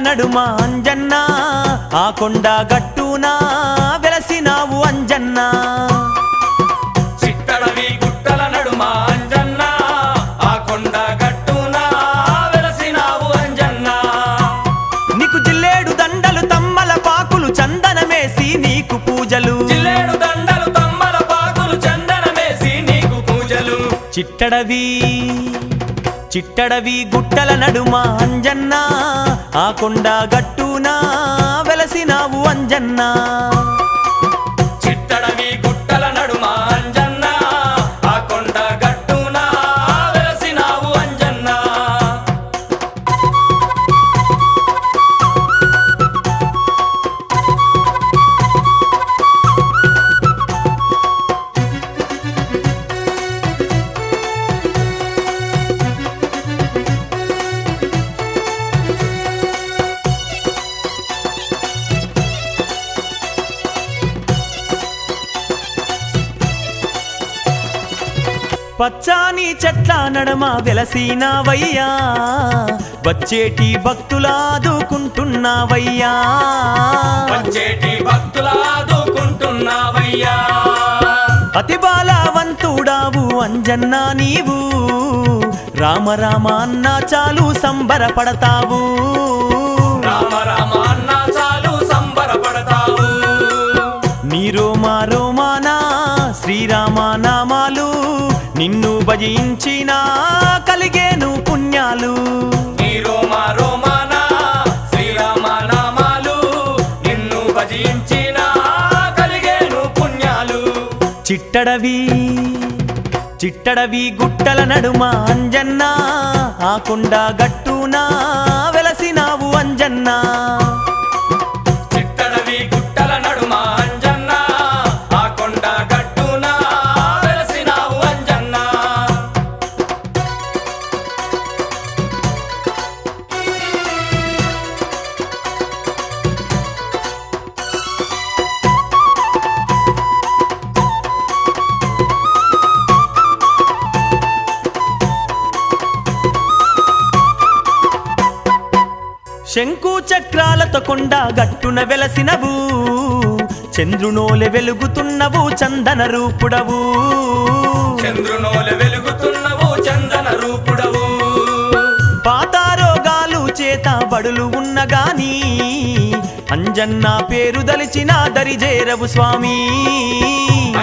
నడుమ అంజన్న ఆ కొండ గట్టున వెలసినావు అంజన్న చిట్టడవి గుట్టల నడుమ అంజన్న ఆ కొండ గట్టున వెలసినావు అంజన్న నీకు జిల్లేడు దండలు తమ్మల పాకులు చందనమేసి నీకు పూజలు జిల్లేడు దండలు తమ్మల పాకులు చందనమేసి నీకు పూజలు చిట్టడవి గుట్టల నడుమ అంజన్న ఆ కొండ గట్టున వెలసినావు అంజన్న చిట్టడవి గుట్టల నడుమ అంజన్న ఆ కొండ గట్టున వెలసినావు అంజన్న పచ్చాని చెట్ల నడమ వెలసినావయ్యా వచ్చేటి భక్తులాదుకుంటున్నావయ్యా వచ్చేటి భక్తులాదుకుంటున్నావయ్యా అతి బాలవంతుడావు అంజన్న నీవు రామ రామ అన్న చాలు సంబరపడతావు రామ రామ అన్న చాలు సంబరపడతావు నీ రోమా రోమానా శ్రీరామ నామాలు నిన్ను భజించినా కలిగేను పుణ్యాలు నీ రోమా రోమానా శ్రీరామ నామాలు నిన్ను భజించినా కలిగేను పుణ్యాలు చిట్టడవి గుట్టల నడుమ అంజన్న ఆ కొండ గట్టున వెలసినావు అంజన్న చిట్టడవి గుట్టల నడుమ అంజన్న ఆ కొండ గట్టున వెలసినావు అంజన్న శంకు చక్రాలతో కొండ గట్టున వెలసినవు చంద్రునోలె వెలుగుతున్నవు చందన రూపుడవు చంద్రునోలె వెలుగుతున్నవు చందన రూపుడవు పాతారోగాలు చేత బడులు ఉన్నగాని అంజన్న పేరు దలిచిన దరిజేరవు స్వామి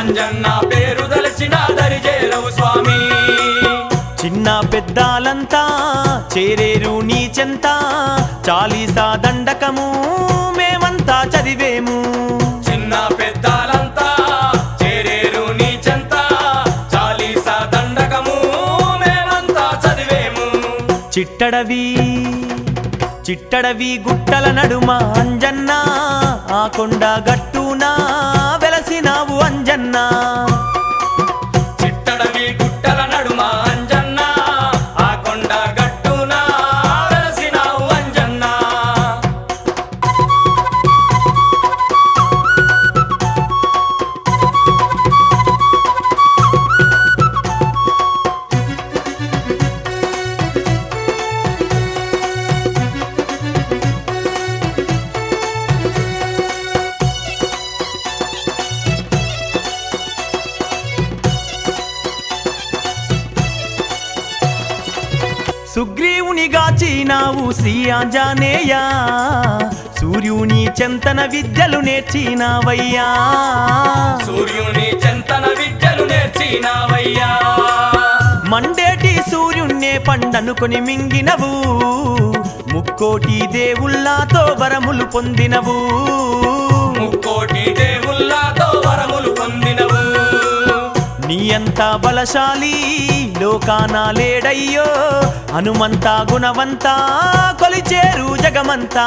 అంజన్న పేరు దలచిన దరిజేరవు స్వామి చిన్న పెద్దాలంతా చేరేరు నీ చెంత చాలీసా దండకము మేమంతా చదివేము చిన్న పెద్దాలంతా చేరేరు నీ చెంత చాలీసా దండకము మేమంతా చదివేము చిట్టడవి గుట్టల నడుమ అంజన్న ఆ కొండ గట్టున వెలసినావు అంజన్న చిట్టడవి గుట్టల నడుమ అంజన్న ఆ కొండ గట్టున వెలసినావు అంజన్న సుగ్రీవుని గాచినావు శ్రీ ఆంజనేయ సూర్యుని చెంతన విద్యలు నేర్చినావయ్యా సూర్యుని చెంతన విద్యలు నేర్చినావయ్యా మండేటి సూర్యున్నే పండనుకొని మింగినవు ముక్కోటి దేవుళ్ళతో వరములు పొందినవు ముక్కోటి దేవుళ్ళతో వరములు పొందినవు నీ అంత బలశాలి లోకాన లేడయ్యో హనుమంతా గుణవంతా కొలిచేరు జగమంతా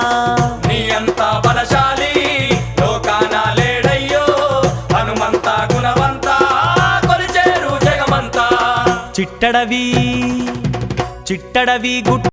నీ అంత బలశాలి లోకాన లేడయ్యో హనుమంతా గుణవంతా కొలిచేరు జగమంతా చిట్టడవి గుట్ట